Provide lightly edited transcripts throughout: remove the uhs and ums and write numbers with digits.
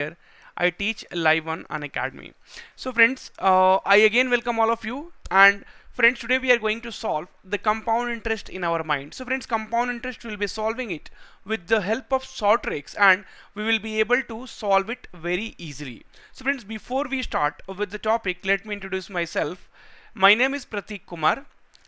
Here I teach live on Unacademy. So friends, I again welcome all of you, and friends, today we are going to solve the compound interest in our mind. So friends, compound interest, will be solving it with the help of short tricks, and we will be able to solve it very easily. So friends, before we start with the topic, let me introduce myself. My name is Pratik Kumar.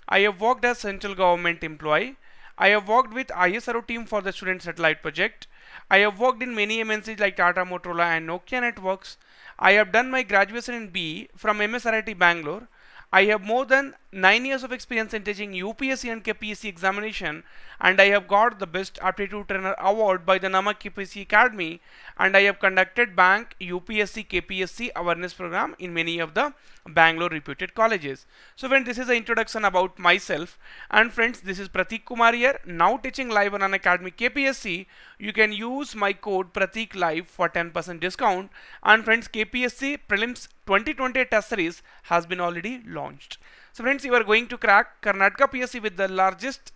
I have worked as central government employee. I have worked with ISRO team for the student satellite project. I have worked in many MNCs like Tata Motorola and Nokia Networks. I have done my graduation in BE from MSRIT Bangalore. I have more than 9 years of experience in teaching UPSC and Kpsc examination, and I have got the Best Aptitude Trainer Award by the Kpsc Academy, and I have conducted bank, UPSC, Kpsc awareness program in many of the Bangalore reputed colleges. So friends, this is an introduction about myself, and friends, this is Pratik Kumar here, now teaching live on Unacademy Kpsc. You can use my code Pratik Live for 10% discount, and friends, Kpsc Prelims 2020 test series has been already launched. So friends, you are going to crack Karnataka PSC with the largest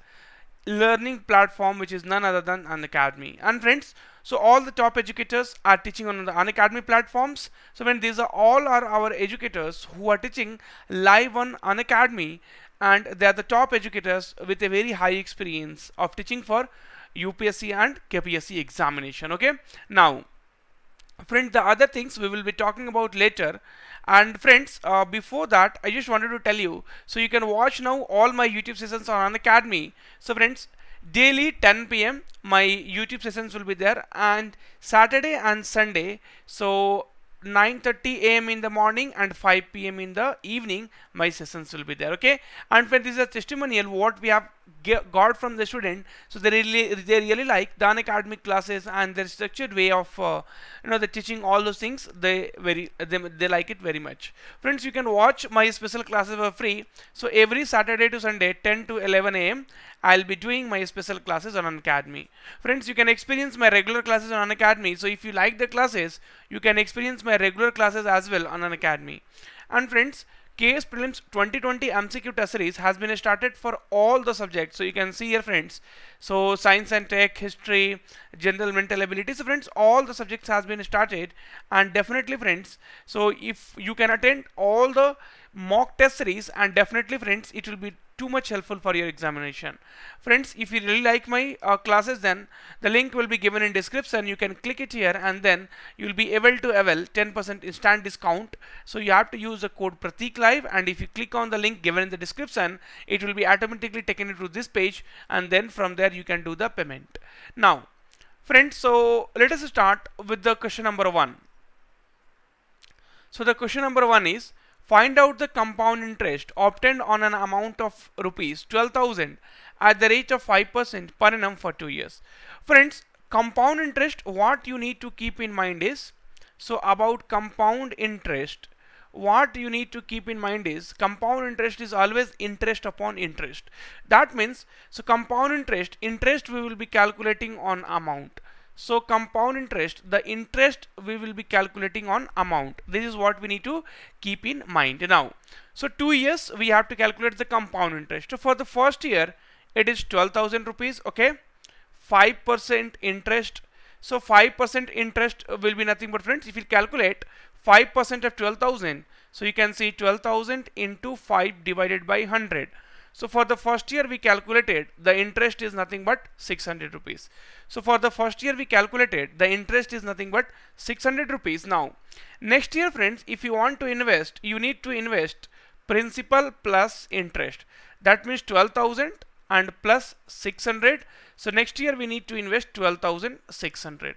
learning platform, which is none other than Unacademy. And friends, so all the top educators are teaching on the Unacademy platforms. So when these are all are our educators who are teaching live on Unacademy, and they are the top educators with a very high experience of teaching for UPSC and Kpsc examination. Okay, now friends, the other things we will be talking about later. And friends, before that, I just wanted to tell you, so you can watch now all my YouTube sessions on Unacademy. So friends, daily 10 p.m. my YouTube sessions will be there, and Saturday and Sunday, so 9:30 a.m. in the morning and 5 p.m. in the evening, my sessions will be there. Okay, and when this is a testimonial what we have got from the student, so they really like the Unacademy classes and their structured way of the teaching all those things. They like it very much. Friends, you can watch my special classes for free. So every Saturday to Sunday 10 to 11 a.m. I'll be doing my special classes on Unacademy. Friends, you can experience my regular classes on Unacademy. So if you like the classes, you can experience my regular classes as well on Unacademy. And friends, KS Prelims 2020 MCQ test series has been started for all the subjects. So you can see here, friends. So science and tech, history, general mental ability. So friends, all the subjects has been started, and definitely friends, so if you can attend all the mock test series, and definitely friends, it will be too much helpful for your examination. Friends, if you really like my classes, then the link will be given in description. You can click it here, and then you will be able to avail 10% instant discount. So you have to use the code Pratik Live, and if you click on the link given in the description, it will be automatically taken you to this page, and then from there you can do the payment. Now friends, so let us start with the question number 1. So the question number 1 is, find out the compound interest obtained on an amount of rupees 12,000 at the rate of 5% per annum for 2 years. Friends, compound interest, what you need to keep in mind is, so about compound interest, what you need to keep in mind is, compound interest is always interest upon interest. That means, so compound interest we will be calculating on amount. So compound interest, the interest we will be calculating on amount. This is what we need to keep in mind. Now, so 2 years we have to calculate the compound interest. So for the first year, it is 12,000 rupees. Okay, 5% interest. So 5% interest will be nothing but, friends, if you calculate 5% of 12,000, so you can see 12,000 into 5 divided by 100. So for the first year we calculated the interest is nothing but 600 rupees. So for the first year we calculated the interest is nothing but 600 rupees. Now next year, friends, if you want to invest, you need to invest principal plus interest. That means 12,000 and plus 600. So next year we need to invest 12,600.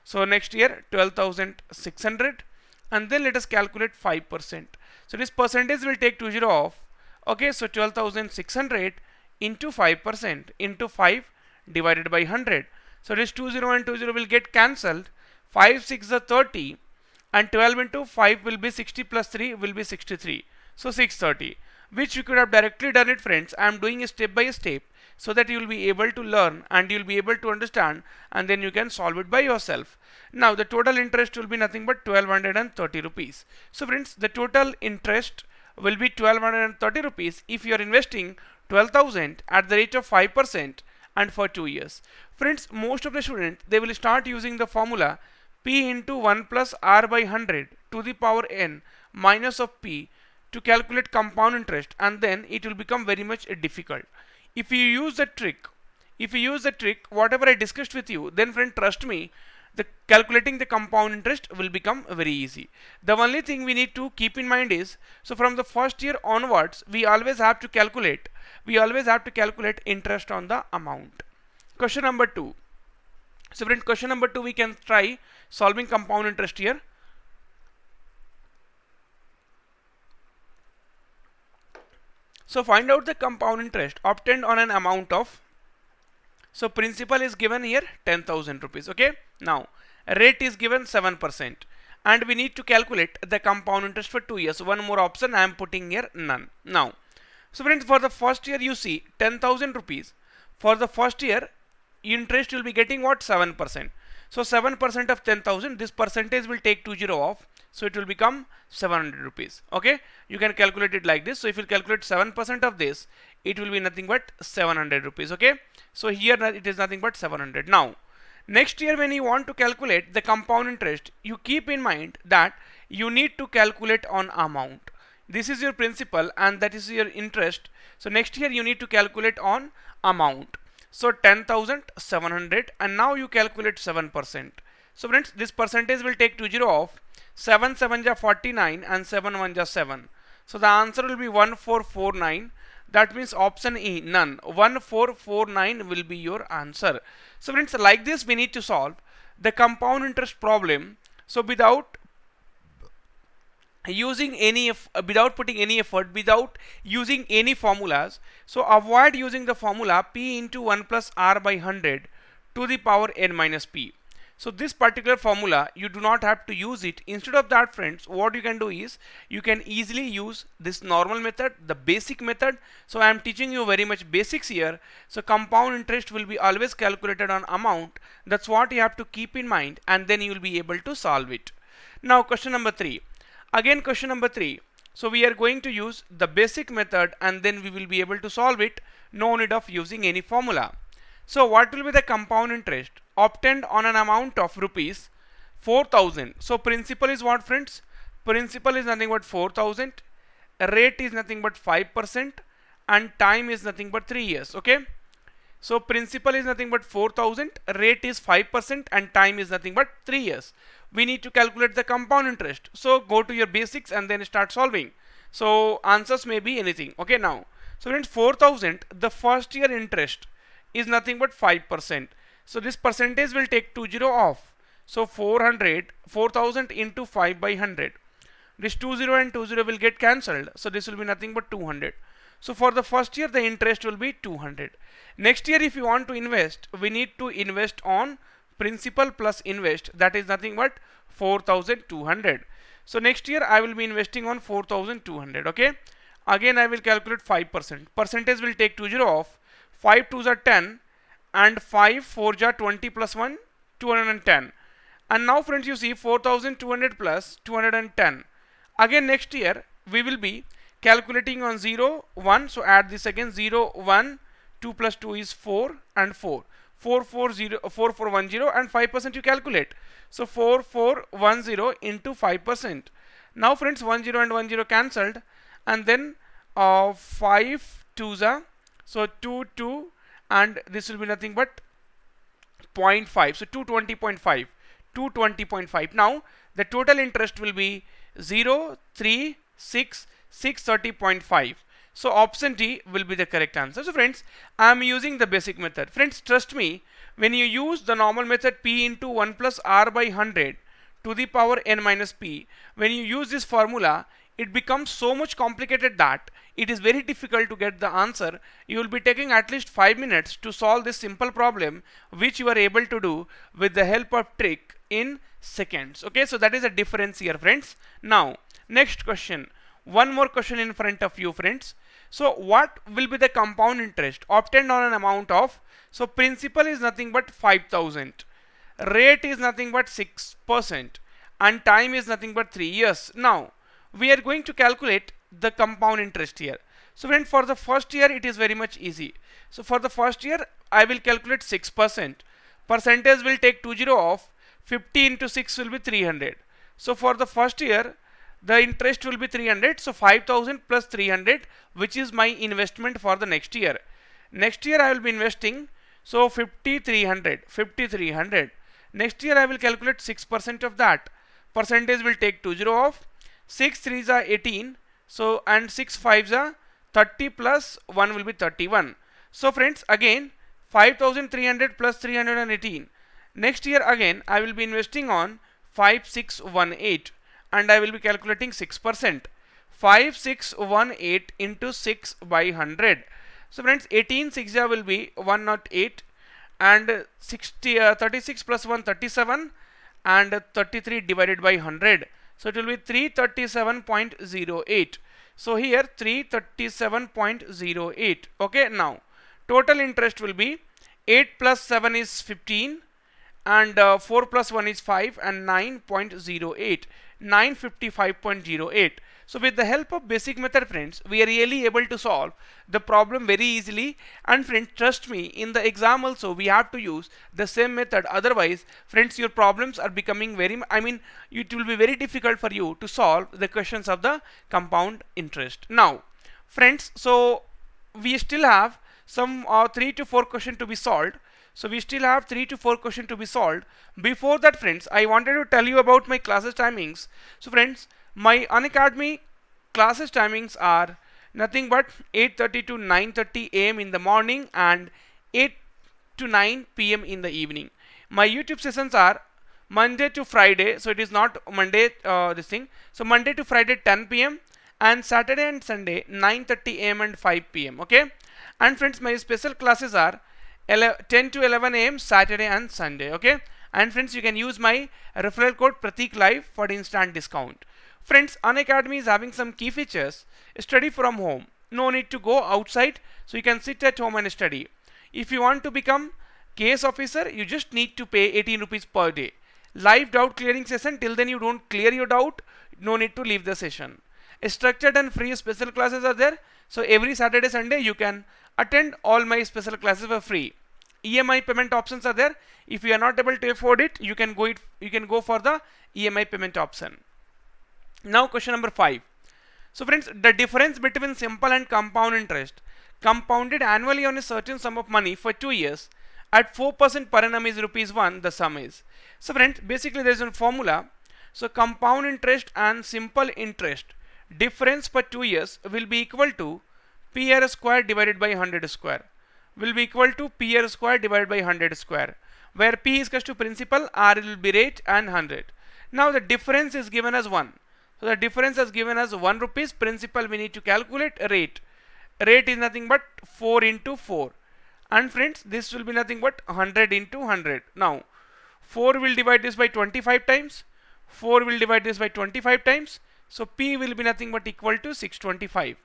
So next year 12,600, and then let us calculate 5%. So this percentage will take 20 off. Okay, so 12,600 into 5% into 5 divided by 100. So this 20 and 20 will get cancelled. 5 6 are 30, and 12 into 5 will be 60 plus 3 will be 63. So 630, which you could have directly done it, friends. I am doing a step by step so that you will be able to learn and you will be able to understand, and then you can solve it by yourself. Now the total interest will be nothing but 1230 rupees. So friends, the total interest will be 1230 rupees if you are investing 12,000 at the rate of 5% and for 2 years. Friends, most of the students, they will start using the formula p into 1 plus r by 100 to the power n minus of p to calculate compound interest, and then it will become very much difficult. If you use the trick, whatever I discussed with you, then friend, trust me, the calculating the compound interest will become very easy. The only thing we need to keep in mind is, so from the first year onwards, we always have to calculate interest on the amount. Question number 2. So friend, question number 2, we can try solving compound interest here. So find out the compound interest obtained on an amount of, so principal is given here 10,000 rupees. Okay, now rate is given 7%, and we need to calculate the compound interest for 2 years. One more option I am putting here, none. Now, so friends, for the first year you see 10,000 rupees. For the first year, interest will be getting what? 7%. So 7% of 10,000, this percentage will take 20 off, so it will become 700 rupees. Okay, you can calculate it like this. So if you calculate 7% of this, it will be nothing but 700 rupees. Okay, so here it is nothing but 700. Now next year when you want to calculate the compound interest, you keep in mind that you need to calculate on amount. This is your principal and that is your interest. So next year you need to calculate on amount. So 10,700, and now you calculate 7%. So friends, this percentage will take 20 off. 7 7 ja 49 and 7 1 ja 7. So the answer will be 1449. That means option E, none. 1449 will be your answer. So friends, like this we need to solve the compound interest problem. So without using any without putting any effort, without using any formulas. So avoid using the formula p into 1 plus r by 100 to the power n minus p. So this particular formula, you do not have to use it. Instead of that, friends, what you can do is you can easily use this normal method, the basic method. So I am teaching you very much basics here. So compound interest will be always calculated on amount. That's what you have to keep in mind, and then you will be able to solve it. Now question number 3. Again question number 3. So we are going to use the basic method, and then we will be able to solve it. No need of using any formula. So what will be the compound interest obtained on an amount of rupees 4,000? So principal is what, friends? Principal is nothing but 4,000. Rate is nothing but 5%, and time is nothing but 3 years. Okay. So principal is nothing but 4,000, rate is 5%, and time is nothing but 3 years. We need to calculate the compound interest. So go to your basics and then start solving. So answers may be anything. Okay, now, so friends, 4,000, the first year interest is nothing but 5%. So this percentage will take 20 off. So 4,000 into 5 by 100. This 20 and 20 will get cancelled. So this will be nothing but 200. So for the first year, the interest will be 200. Next year, if you want to invest, we need to invest on principal plus invest. That is nothing but 4,200. So next year, I will be investing on 4,200. Okay. Again, I will calculate 5%. Percentage will take 20 off. 5 2s are 10, and 5 4s are 20 plus 1, 210. And now, friends, you see 4,200 plus 210. Again, next year, we will be calculating on 0, 1. So add this again, 0, 1, 2 plus 2 is 4, and 4. 4410 and 5% you calculate. So 4410 into 5%. Now, friends, 10 and 10 cancelled, and then 5 2s are, so 2 2, and this will be nothing but 0.5. So 220.5. 220.5. Now the total interest will be 0, 3, 6, 630.5. So option D will be the correct answer. So friends, I am using the basic method. Friends, trust me, when you use the normal method p into 1 plus r by 100 to the power n minus p, when you use this formula, it becomes so much complicated that it is very difficult to get the answer. You will be taking at least 5 minutes to solve this simple problem, which you are able to do with the help of trick in seconds. Okay, so that is a difference here, friends. Now, next question. One more question in front of you, friends. So what will be the compound interest obtained on an amount of, so principal is nothing but 5,000, rate is nothing but 6%, and time is nothing but 3 years. Now we are going to calculate the compound interest here. So friend, for the first year it is very much easy. So for the first year I will calculate 6%. Percentage will take 20 off. 50 into 6 will be 300. So for the first year, the interest will be 300. So 5000 plus 300, which is my investment for the next year. Next year I will be investing, so 5300. Next year I will calculate 6% of that. Percentage will take 20 off. 6 3s are 18. So and 6 5s are 30 plus 1 will be 31. So friends, again 5300 plus 318. Next year again I will be investing on 5618 and I will be calculating 6%. 5618 into 6 by 100. So friends, 18 6 will be 108 and 36 plus 1 37 and 33 divided by 100. So it will be 337.08. So here 337.08. Okay, now total interest will be 8 plus 7 is 15 and 4 plus 1 is 5 and 9.08, 955.08. So with the help of basic method, friends, we are really able to solve the problem very easily. And friends, trust me, in the exam also we have to use the same method. Otherwise, friends, your problems are becoming it will be very difficult for you to solve the questions of the compound interest. Now, friends, so we still have some 3 to 4 questions to be solved. So we still have 3 to 4 questions to be solved. Before that, friends, I wanted to tell you about my classes timings. So friends, my Unacademy classes timings are nothing but 8:30 to 9:30 a.m. in the morning and 8 to 9 p.m. in the evening. My YouTube sessions are Monday to Friday, so it is not Monday So Monday to Friday 10 p.m. and Saturday and Sunday 9:30 a.m. and 5 p.m. Okay, and friends, my special classes are 10 to 11 a.m. Saturday and Sunday. Okay, and friends, you can use my referral code Pratik Live for the instant discount. Friends, Unacademy is having some key features. Study from home, no need to go outside, so you can sit at home and study. If you want to become case officer, you just need to pay 18 rupees per day. Live doubt clearing session, till then you don't clear your doubt, no need to leave the session. Structured and free special classes are there, so every Saturday Sunday you can attend all my special classes for free. EMI payment options are there. If you are not able to afford it, you can go for the EMI payment option. Now question number 5. So friends, the difference between simple and compound interest compounded annually on a certain sum of money for 2 years at 4% per annum is rupees 1, the sum is. So friends, basically there is a formula. So compound interest and simple interest difference per 2 years will be equal to PR square divided by 100 square, will be equal to PR square divided by 100 square, where P is equal to principal, R will be rate and 100. Now the difference is given as 1. So the difference is given as 1 rupees. Principal we need to calculate. Rate is nothing but 4 into 4. And friends, this will be nothing but 100 into 100. Now 4 will divide this by 25 times. 4 will divide this by 25 times. So P will be nothing but equal to 625.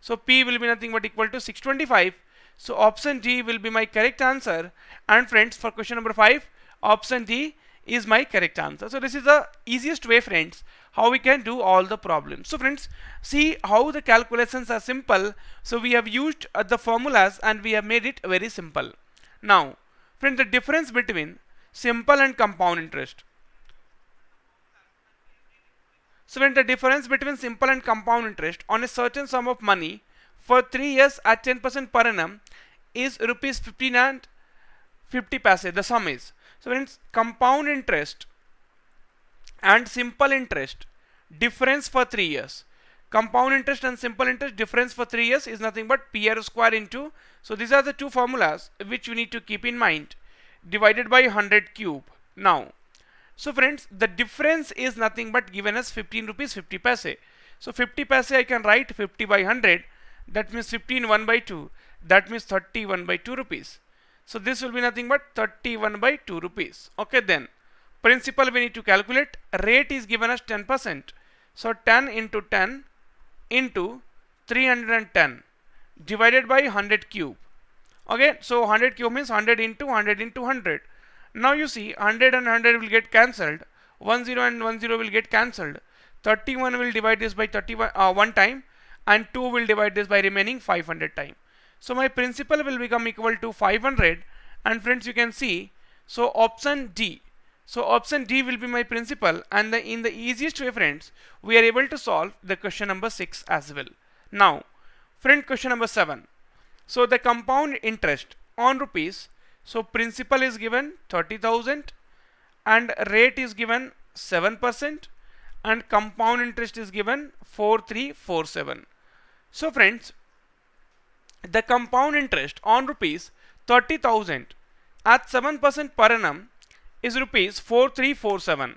So P will be nothing but equal to 625. So option D will be my correct answer. And friends, for question number 5, option D is my correct answer. So this is the easiest way, friends, how we can do all the problems. So friends, see how the calculations are simple. So we have used the formulas and we have made it very simple. Now friends, the difference between simple and compound interest. So when the difference between simple and compound interest on a certain sum of money for 3 years at 10% per annum is rupees 15 and 50 paise, the sum is. So friends, compound interest and simple interest difference for 3 years. Compound interest and simple interest difference for 3 years is nothing but PR square into, so these are the two formulas which you need to keep in mind, divided by 100 cube. Now, so friends, the difference is nothing but given as 15 rupees 50 paise. So 50 paise I can write 50 by 100, that means 15 1 by 2, that means 31 by 2 rupees. So this will be nothing but 31 by 2 rupees. Okay, then principal we need to calculate. Rate is given as 10%. So 10 into 10 into 310 divided by 100 cube. Okay, so 100 cube means 100 into 100 into 100. Now you see 100 and 100 will get cancelled. 10 and 10 will get cancelled. 31 will divide this by 31 one time, and 2 will divide this by remaining 500 time. So my principal will become equal to 500. And friends, you can see, so option D, So option D will be my principal, and in the easiest way, friends, we are able to solve the question number 6 as well. Now, friend, question number 7. So the compound interest on rupees, so principal is given 30,000 and rate is given 7% and compound interest is given 4347. So friends, the compound interest on rupees 30,000 at 7% per annum is rupees 4347.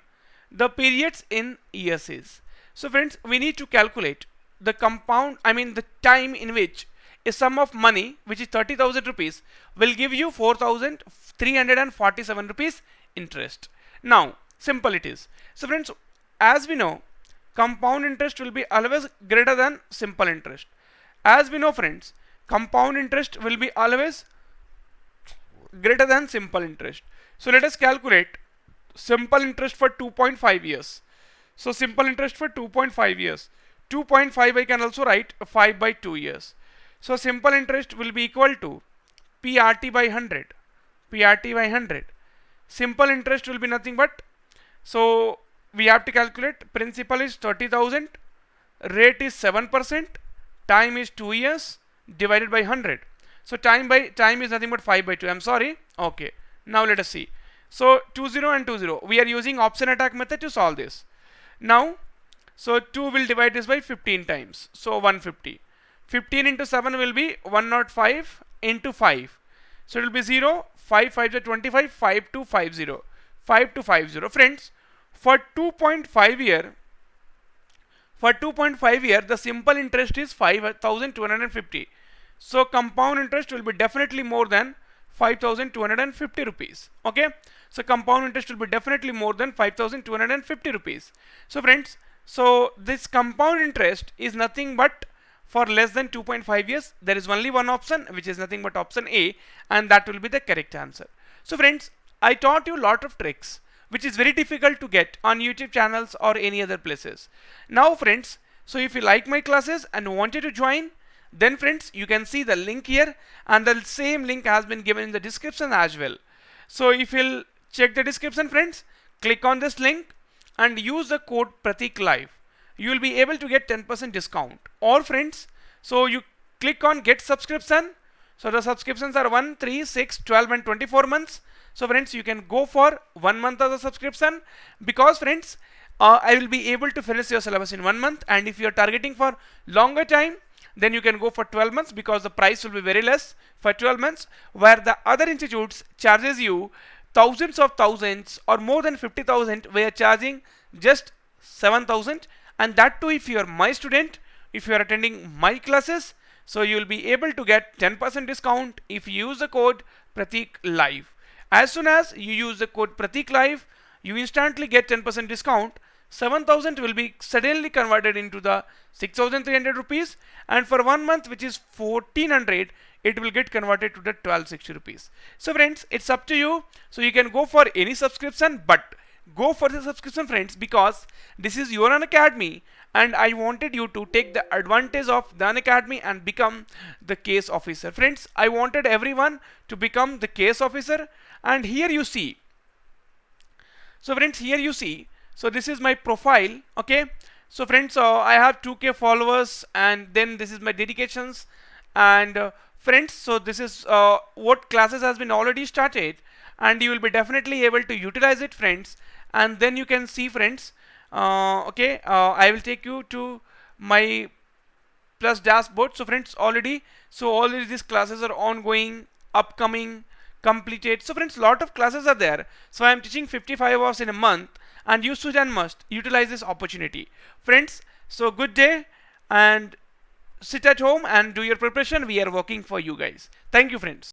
The periods in years is. So friends, we need to calculate the compound, the time in which a sum of money, which is 30,000 rupees, will give you 4,347 rupees interest. Now, simple it is. So friends, as we know, compound interest will be always greater than simple interest. As we know, friends, compound interest will be always greater than simple interest. So let us calculate simple interest for 2.5 years. So simple interest for 2.5 years. 2.5 I can also write 5 by 2 years. So simple interest will be equal to PRT by 100. PRT by 100. Simple interest will be nothing but, so we have to calculate principal is 30,000, rate is 7%, time is 2 years divided by 100. So time is nothing but 5 by 2. I'm sorry. Okay. Now let us see. So 20 and 20. We are using option attack method to solve this. Now, so 2 will divide this by 15 times. So 150. 15 into 7 will be 105 into 5. So it will be 0, 5, 5 is 25, 5 to 50. 5 to 50. Friends, for 2.5 year, the simple interest is 5,250. So compound interest will be definitely more than 5,250 rupees. Okay. So compound interest will be definitely more than 5,250 rupees. So friends, so this compound interest is nothing but for less than 2.5 years. There is only one option, which is nothing but option A, and that will be the correct answer. So friends, I taught you a lot of tricks which is very difficult to get on YouTube channels or any other places. Now friends, so if you like my classes and wanted to join, then friends, you can see the link here, and the same link has been given in the description as well. So if you'll check the description, friends, click on this link and use the code Pratik Live. You will be able to get 10% discount. Or friends, so you click on get subscription. So the subscriptions are 1, 3, 6, 12 and 24 months. So friends, you can go for 1 month of the subscription, because friends, I will be able to finish your syllabus in 1 month, and if you are targeting for longer time, then you can go for 12 months, because the price will be very less for 12 months, where the other institutes charges you thousands of thousands or more than 50,000. We are charging just 7,000, and that too if you are my student, if you are attending my classes. So you will be able to get 10% discount if you use the code Pratik Live. As soon as you use the code Pratik Live, you instantly get 10% discount. 7,000 will be suddenly converted into the 6,300 rupees, and for 1 month, which is 1,400, it will get converted to the 1,260 rupees. So friends, it's up to you. So you can go for any subscription, but go for the subscription, friends, because this is your Unacademy, and I wanted you to take the advantage of the Unacademy and become the case officer. Friends, I wanted everyone to become the case officer, and here you see. So friends, here you see. So this is my profile. Okay. So friends, I have 2K followers, and then this is my dedications, and friends, so this is what classes has been already started, and you will be definitely able to utilize it, friends. And then you can see, friends, I will take you to my plus dashboard. So friends, already, so all these classes are ongoing, upcoming, completed. So friends, lot of classes are there. So I am teaching 55 hours in a month, and you should and must utilize this opportunity, friends. So good day, and sit at home and do your preparation. We are working for you guys. Thank you, friends.